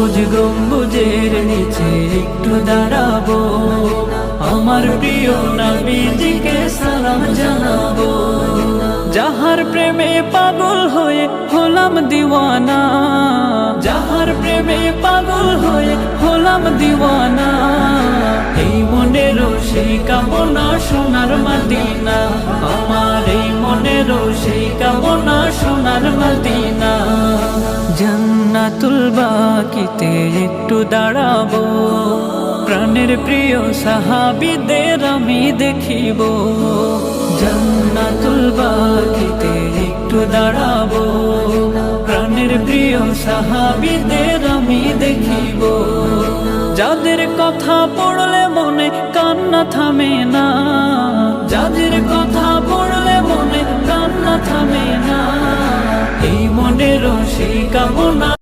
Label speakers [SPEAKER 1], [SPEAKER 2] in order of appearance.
[SPEAKER 1] সবুজ গম্বুজের নিচে একটু দাঁড়াবো, আমার প্রিয় নবীজিকে সালাম জানাবো। যাহার প্রেমে পাগল হয়ে হলাম দিওয়ানা, যাহার প্রেমে পাগল হয়ে হলাম দিওয়ানা, এই মনেরও সেই কামনা সোনার মদিনা, আমার এই মনেরও সেই কামনা সোনার মদিনা। জান্নাতুল বাকিতে একটু দাঁড়াবো, প্রাণের প্রিয় সাহাবীদের আমি দেখিব। জান্নাতুল বাকিতে একটু দাঁড়াবো, প্রাণের প্রিয় সাহাবীদের আমি দেখিব। যাদের কথা পড়লে মনে কান্না থামে না, যাদের কথা পড়লে মনে কান্না থামে না, এই মনেরও সেই কামনা